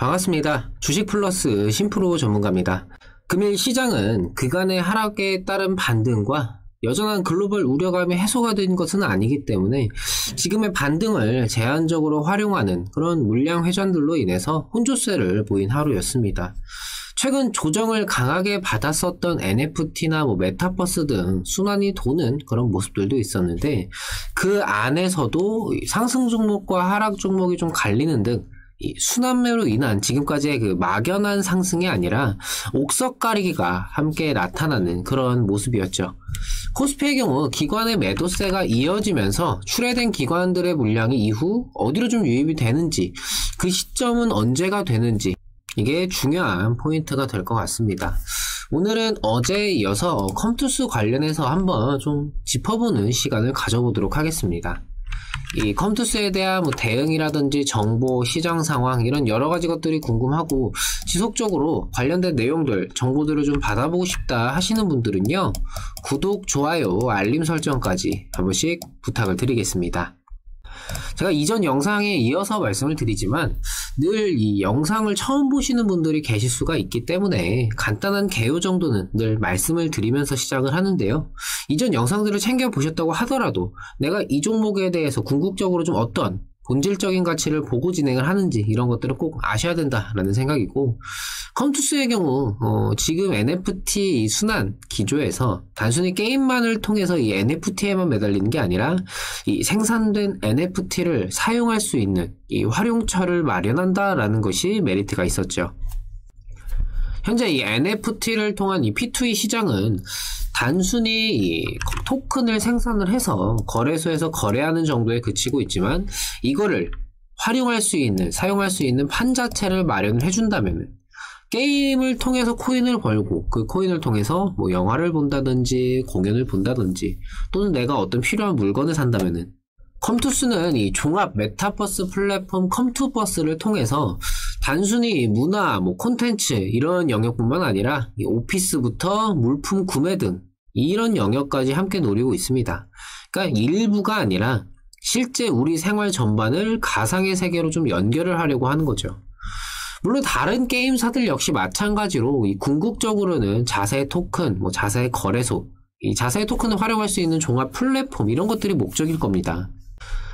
반갑습니다. 주식플러스 신프로 전문가입니다. 금일 시장은 그간의 하락에 따른 반등과 여전한 글로벌 우려감이 해소가 된 것은 아니기 때문에 지금의 반등을 제한적으로 활용하는 그런 물량 회전들로 인해서 혼조세를 보인 하루였습니다. 최근 조정을 강하게 받았었던 NFT나 메타버스 등 순환이 도는 그런 모습들도 있었는데, 그 안에서도 상승 종목과 하락 종목이 좀 갈리는 등 이 순환매로 인한 지금까지의 그 막연한 상승이 아니라 옥석 가리기가 함께 나타나는 그런 모습이었죠. 코스피의 경우 기관의 매도세가 이어지면서 출회된 기관들의 물량이 이후 어디로 좀 유입이 되는지, 그 시점은 언제가 되는지, 이게 중요한 포인트가 될 것 같습니다. 오늘은 어제에 이어서 컴투스 관련해서 한번 좀 짚어보는 시간을 가져보도록 하겠습니다. 이 컴투스에 대한 대응이라든지 정보, 시장 상황, 이런 여러 가지 것들이 궁금하고 지속적으로 관련된 내용들, 정보들을 좀 받아보고 싶다 하시는 분들은요, 구독, 좋아요, 알림 설정까지 한 번씩 부탁을 드리겠습니다. 제가 이전 영상에 이어서 말씀을 드리지만 늘 이 영상을 처음 보시는 분들이 계실 수가 있기 때문에 간단한 개요 정도는 늘 말씀을 드리면서 시작을 하는데요. 이전 영상들을 챙겨보셨다고 하더라도 내가 이 종목에 대해서 궁극적으로 좀 어떤 본질적인 가치를 보고 진행을 하는지, 이런 것들을 꼭 아셔야 된다라는 생각이고, 컴투스의 경우 지금 NFT 순환 기조에서 단순히 게임만을 통해서 이 NFT에만 매달리는 게 아니라 이 생산된 NFT를 사용할 수 있는 이 활용처를 마련한다라는 것이 메리트가 있었죠. 현재 이 NFT를 통한 이 P2E 시장은 단순히 이 토큰을 생산을 해서 거래소에서 거래하는 정도에 그치고 있지만, 이거를 활용할 수 있는, 사용할 수 있는 판 자체를 마련을 해준다면은 게임을 통해서 코인을 벌고, 그 코인을 통해서 영화를 본다든지 공연을 본다든지, 또는 내가 어떤 필요한 물건을 산다면은 컴투스는 이 종합 메타버스 플랫폼 컴투버스를 통해서 단순히 문화, 콘텐츠 이런 영역뿐만 아니라 이 오피스부터 물품 구매 등 이런 영역까지 함께 노리고 있습니다. 그러니까 일부가 아니라 실제 우리 생활 전반을 가상의 세계로 좀 연결을 하려고 하는 거죠. 물론 다른 게임사들 역시 마찬가지로 이 궁극적으로는 자사의 토큰, 자사의 거래소, 이 자사의 토큰을 활용할 수 있는 종합 플랫폼, 이런 것들이 목적일 겁니다.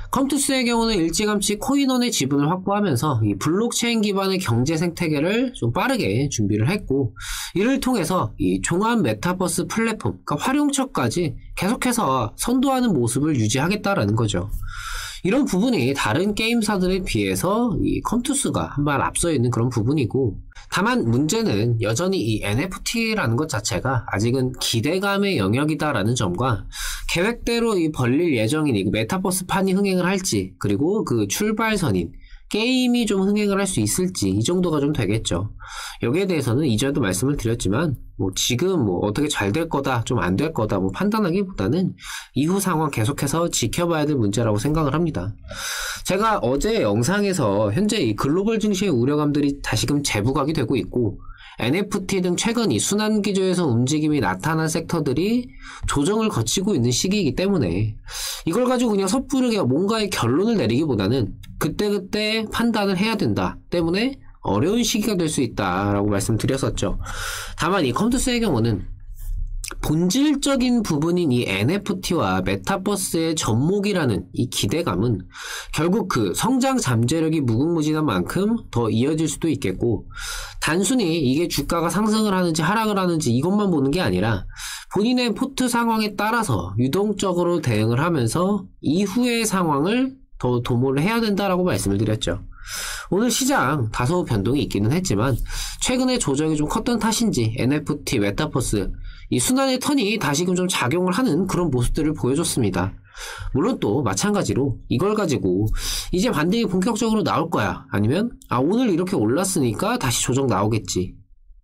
컴투스의 경우는 일찌감치 코인원의 지분을 확보하면서 이 블록체인 기반의 경제 생태계를 좀 빠르게 준비를 했고, 이를 통해서 이 종합 메타버스 플랫폼, 그러니까 활용처까지 계속해서 선도하는 모습을 유지하겠다라는 거죠. 이런 부분이 다른 게임사들에 비해서 이 컴투스가 한 발 앞서 있는 그런 부분이고, 다만 문제는 여전히 이 NFT라는 것 자체가 아직은 기대감의 영역이다라는 점과, 계획대로 이 벌릴 예정인 이 메타버스 판이 흥행을 할지, 그리고 그 출발선인 게임이 좀 흥행을 할 수 있을지, 이 정도가 좀 되겠죠. 여기에 대해서는 이전에도 말씀을 드렸지만 지금 어떻게 잘 될 거다, 좀 안 될 거다 판단하기보다는 이후 상황 계속해서 지켜봐야 될 문제라고 생각을 합니다. 제가 어제 영상에서 현재 이 글로벌 증시의 우려감들이 다시금 재부각이 되고 있고, NFT 등 최근 이 순환 기조에서 움직임이 나타난 섹터들이 조정을 거치고 있는 시기이기 때문에 이걸 가지고 그냥 섣부르게 뭔가의 결론을 내리기보다는 그때그때 판단을 해야 된다 때문에 어려운 시기가 될 수 있다라고 말씀드렸었죠. 다만 이 컴투스의 경우는 본질적인 부분인 이 NFT와 메타버스의 접목이라는 이 기대감은 결국 그 성장 잠재력이 무궁무진한 만큼 더 이어질 수도 있겠고, 단순히 이게 주가가 상승을 하는지 하락을 하는지 이것만 보는 게 아니라 본인의 포트 상황에 따라서 유동적으로 대응을 하면서 이후의 상황을 더 도모를 해야 된다라고 말씀을 드렸죠. 오늘 시장 다소 변동이 있기는 했지만 최근에 조정이 좀 컸던 탓인지 NFT, 메타버스 이 순환의 턴이 다시금 좀 작용을 하는 그런 모습들을 보여줬습니다. 물론 또 마찬가지로 이걸 가지고 이제 반등이 본격적으로 나올 거야, 아니면 오늘 이렇게 올랐으니까 다시 조정 나오겠지,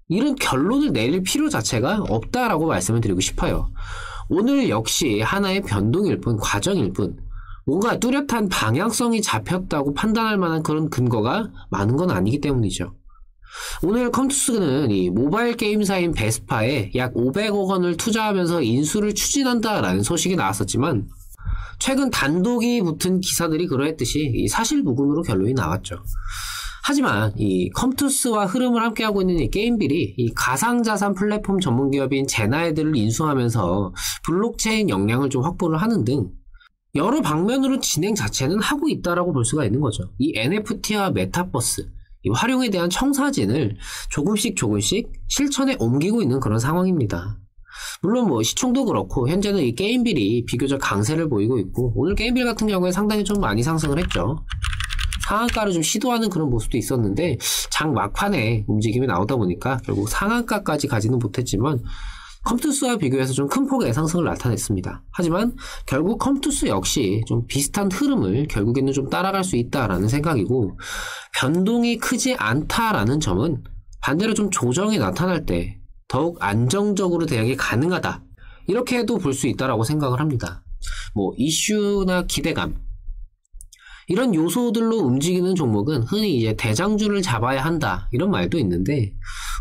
이런 결론을 내릴 필요 자체가 없다라고 말씀을 드리고 싶어요. 오늘 역시 하나의 변동일 뿐, 과정일 뿐, 뭔가 뚜렷한 방향성이 잡혔다고 판단할 만한 그런 근거가 많은 건 아니기 때문이죠. 오늘 컴투스는 이 모바일 게임사인 베스파에 약 500억 원을 투자하면서 인수를 추진한다라는 소식이 나왔었지만, 최근 단독이 붙은 기사들이 그러했듯이 이 사실무근으로 결론이 나왔죠. 하지만 이 컴투스와 흐름을 함께하고 있는 이 게임빌이 이 가상자산 플랫폼 전문 기업인 제나에드를 인수하면서 블록체인 역량을 좀 확보를 하는 등 여러 방면으로 진행 자체는 하고 있다라고 볼 수가 있는 거죠. 이 NFT와 메타버스, 이 활용에 대한 청사진을 조금씩 실천에 옮기고 있는 그런 상황입니다. 물론 뭐 시총도 그렇고 현재는 이 게임빌이 비교적 강세를 보이고 있고 오늘 게임빌 같은 경우에 상당히 좀 많이 상승을 했죠. 상한가를 좀 시도하는 그런 모습도 있었는데 장 막판에 움직임이 나오다 보니까 결국 상한가까지 가지는 못했지만 컴투스와 비교해서 좀 큰 폭의 상승을 나타냈습니다. 하지만 결국 컴투스 역시 좀 비슷한 흐름을 결국에는 좀 따라갈 수 있다라는 생각이고 변동이 크지 않다라는 점은 반대로 좀 조정이 나타날 때 더욱 안정적으로 대응이 가능하다. 이렇게도 볼 수 있다라고 생각을 합니다. 뭐 이슈나 기대감 이런 요소들로 움직이는 종목은 흔히 이제 대장주를 잡아야 한다 이런 말도 있는데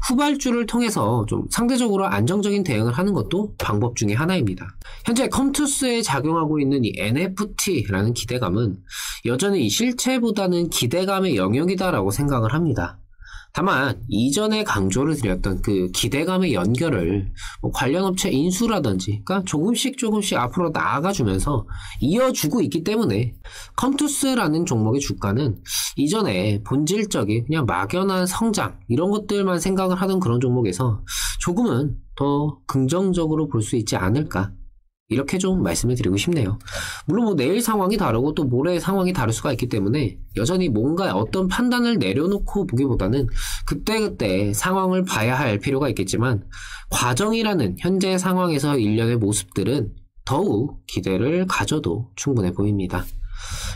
후발주를 통해서 좀 상대적으로 안정적인 대응을 하는 것도 방법 중에 하나입니다. 현재 컴투스에 작용하고 있는 이 NFT라는 기대감은 여전히 이 실체보다는 기대감의 영역이다라고 생각을 합니다. 다만 이전에 강조를 드렸던 그 기대감의 연결을 뭐 관련 업체 인수라든지 그러니까 조금씩 앞으로 나아가주면서 이어주고 있기 때문에 컴투스라는 종목의 주가는 이전에 본질적인 그냥 막연한 성장 이런 것들만 생각을 하던 그런 종목에서 조금은 더 긍정적으로 볼 수 있지 않을까 이렇게 좀 말씀을 드리고 싶네요. 물론 뭐 내일 상황이 다르고 또 모레 상황이 다를 수가 있기 때문에 여전히 뭔가 어떤 판단을 내려놓고 보기보다는 그때그때 상황을 봐야 할 필요가 있겠지만 과정이라는 현재 상황에서 일련의 모습들은 더욱 기대를 가져도 충분해 보입니다.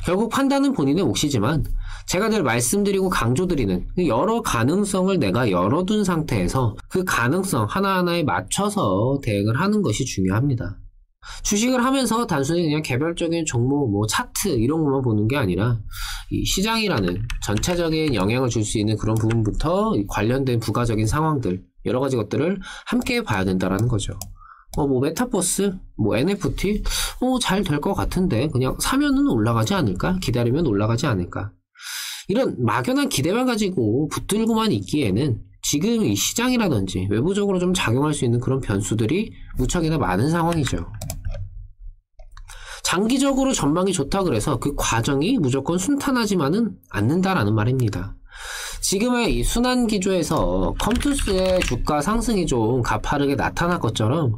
결국 판단은 본인의 몫이지만 제가 늘 말씀드리고 강조드리는 여러 가능성을 내가 열어둔 상태에서 그 가능성 하나하나에 맞춰서 대응을 하는 것이 중요합니다. 주식을 하면서 단순히 그냥 개별적인 종목, 뭐 차트 이런 것만 보는 게 아니라 이 시장이라는 전체적인 영향을 줄 수 있는 그런 부분부터 관련된 부가적인 상황들 여러 가지 것들을 함께 봐야 된다라는 거죠. 뭐 메타버스, 뭐 NFT, 잘 될 것 같은데 그냥 사면은 올라가지 않을까? 기다리면 올라가지 않을까? 이런 막연한 기대만 가지고 붙들고만 있기에는 지금 이 시장이라든지 외부적으로 좀 작용할 수 있는 그런 변수들이 무척이나 많은 상황이죠. 장기적으로 전망이 좋다 그래서 그 과정이 무조건 순탄하지만은 않는다라는 말입니다. 지금의 이 순환 기조에서 컴투스의 주가 상승이 좀 가파르게 나타날 것처럼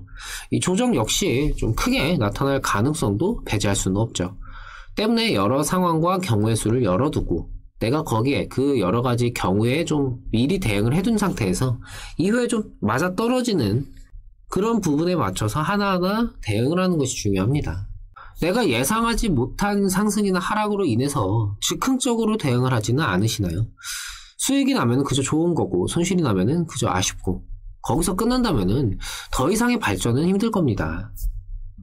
이 조정 역시 좀 크게 나타날 가능성도 배제할 수는 없죠. 때문에 여러 상황과 경우의 수를 열어두고 내가 거기에 그 여러 가지 경우에 좀 미리 대응을 해둔 상태에서 이후에 좀 맞아떨어지는 그런 부분에 맞춰서 하나하나 대응을 하는 것이 중요합니다. 내가 예상하지 못한 상승이나 하락으로 인해서 즉흥적으로 대응을 하지는 않으시나요? 수익이 나면 그저 좋은 거고 손실이 나면 그저 아쉽고 거기서 끝난다면 더 이상의 발전은 힘들 겁니다.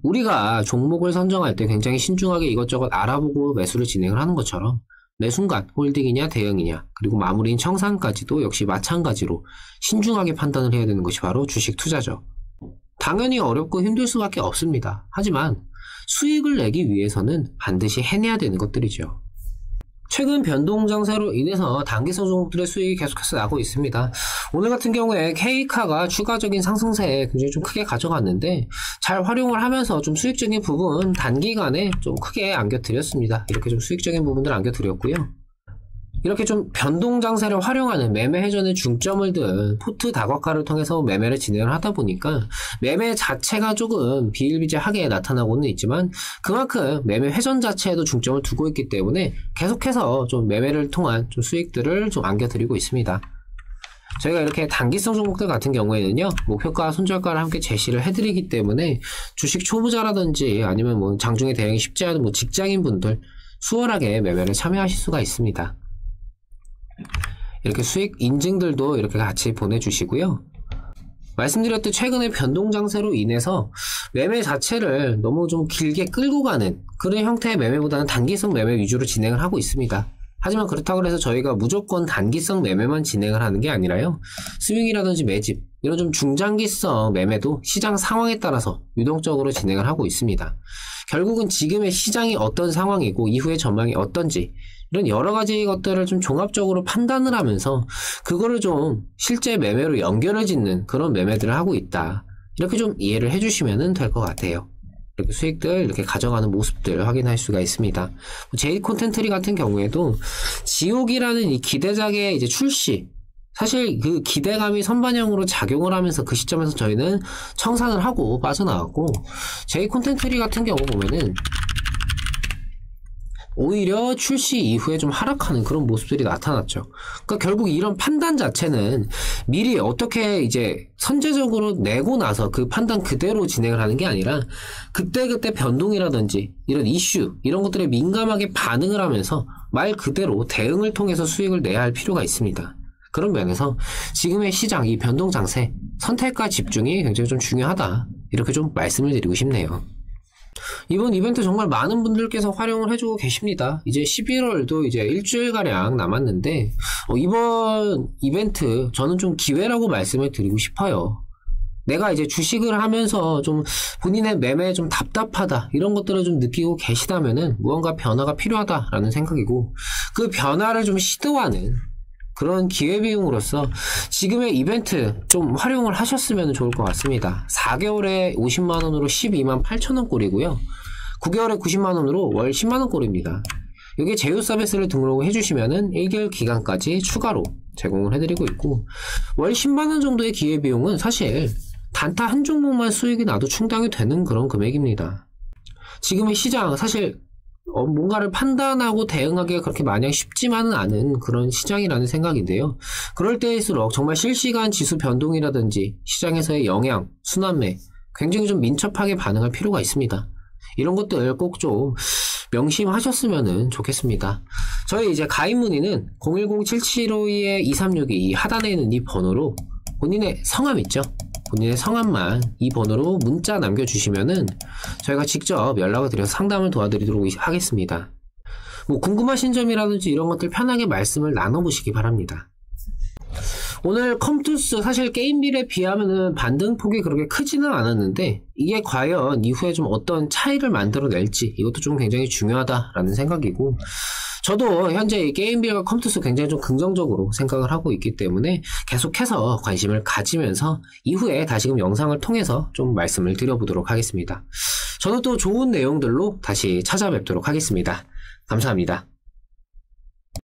우리가 종목을 선정할 때 굉장히 신중하게 이것저것 알아보고 매수를 진행을 하는 것처럼 매 순간 홀딩이냐 대응이냐 그리고 마무리인 청산까지도 역시 마찬가지로 신중하게 판단을 해야 되는 것이 바로 주식 투자죠. 당연히 어렵고 힘들 수밖에 없습니다. 하지만 수익을 내기 위해서는 반드시 해내야 되는 것들이죠. 최근 변동 장세로 인해서 단기성 종목들의 수익이 계속해서 나고 있습니다. 오늘 같은 경우에 K카가 추가적인 상승세에 굉장히 좀 크게 가져갔는데 잘 활용을 하면서 좀 수익적인 부분 단기간에 좀 크게 안겨드렸습니다. 이렇게 좀 수익적인 부분들을 안겨드렸고요. 이렇게 좀 변동 장세를 활용하는 매매 회전에 중점을 둔 포트 다각화를 통해서 매매를 진행을 하다 보니까 매매 자체가 조금 비일비재하게 나타나고는 있지만 그만큼 매매 회전 자체에도 중점을 두고 있기 때문에 계속해서 좀 매매를 통한 좀 수익들을 좀 안겨드리고 있습니다. 저희가 이렇게 단기성 종목들 같은 경우에는요, 목표가, 손절가를 함께 제시를 해드리기 때문에 주식 초보자라든지 아니면 뭐 장중에 대응이 쉽지 않은 뭐 직장인 분들 수월하게 매매를 참여하실 수가 있습니다. 이렇게 수익 인증들도 이렇게 같이 보내주시고요. 말씀드렸듯 최근에 변동 장세로 인해서 매매 자체를 너무 좀 길게 끌고 가는 그런 형태의 매매보다는 단기성 매매 위주로 진행을 하고 있습니다. 하지만 그렇다고 해서 저희가 무조건 단기성 매매만 진행을 하는 게 아니라요. 스윙이라든지 매집 이런 좀 중장기성 매매도 시장 상황에 따라서 유동적으로 진행을 하고 있습니다. 결국은 지금의 시장이 어떤 상황이고 이후의 전망이 어떤지를 이런 여러 가지 것들을 좀 종합적으로 판단을 하면서 그거를 좀 실제 매매로 연결을 짓는 그런 매매들을 하고 있다. 이렇게 좀 이해를 해주시면 될 것 같아요. 이렇게 수익들 이렇게 가져가는 모습들 확인할 수가 있습니다. 제이 콘텐트리 같은 경우에도 지옥이라는 이 기대작의 이제 출시, 사실 그 기대감이 선반영으로 작용을 하면서 그 시점에서 저희는 청산을 하고 빠져나왔고, 제이 콘텐트리 같은 경우 보면은 오히려 출시 이후에 좀 하락하는 그런 모습들이 나타났죠. 그러니까 결국 이런 판단 자체는 미리 어떻게 이제 선제적으로 내고 나서 그 판단 그대로 진행을 하는 게 아니라 그때그때 변동이라든지 이런 이슈, 이런 것들에 민감하게 반응을 하면서 말 그대로 대응을 통해서 수익을 내야 할 필요가 있습니다. 그런 면에서 지금의 시장, 이 변동 장세, 선택과 집중이 굉장히 좀 중요하다. 이렇게 좀 말씀을 드리고 싶네요. 이번 이벤트 정말 많은 분들께서 활용을 해주고 계십니다. 이제 11월도 이제 일주일가량 남았는데, 이번 이벤트 저는 좀 기회라고 말씀을 드리고 싶어요. 내가 이제 주식을 하면서 좀 본인의 매매에 좀 답답하다, 이런 것들을 좀 느끼고 계시다면은 무언가 변화가 필요하다라는 생각이고, 그 변화를 좀 시도하는 그런 기회비용으로서 지금의 이벤트 좀 활용을 하셨으면 좋을 것 같습니다. 4개월에 50만원으로 12만 8천원 꼴이고요. 9개월에 90만원으로 월 10만원 꼴입니다. 여기에 제휴 서비스를 등록을 해주시면은 1개월 기간까지 추가로 제공을 해드리고 있고, 월 10만원 정도의 기회비용은 사실 단타 한 종목만 수익이 나도 충당이 되는 그런 금액입니다. 지금의 시장, 사실 뭔가를 판단하고 대응하기가 그렇게 마냥 쉽지만은 않은 그런 시장이라는 생각인데요. 그럴 때일수록 정말 실시간 지수 변동이라든지 시장에서의 영향, 순환매 굉장히 좀 민첩하게 반응할 필요가 있습니다. 이런 것들 꼭 좀 명심하셨으면 좋겠습니다. 저희 이제 가입 문의는 010-7752-2362 이 하단에 있는 이 번호로 본인의 성함 있죠? 본인의 성함만 이 번호로 문자 남겨주시면은 저희가 직접 연락을 드려서 상담을 도와드리도록 하겠습니다. 뭐 궁금하신 점이라든지 이런 것들 편하게 말씀을 나눠보시기 바랍니다. 오늘 컴투스 사실 게임빌에 비하면은 반등폭이 그렇게 크지는 않았는데 이게 과연 이후에 좀 어떤 차이를 만들어낼지 이것도 좀 굉장히 중요하다라는 생각이고, 저도 현재 이 게임빌과 컴투스 굉장히 좀 긍정적으로 생각을 하고 있기 때문에 계속해서 관심을 가지면서 이후에 다시금 영상을 통해서 좀 말씀을 드려보도록 하겠습니다. 저는 또 좋은 내용들로 다시 찾아뵙도록 하겠습니다. 감사합니다.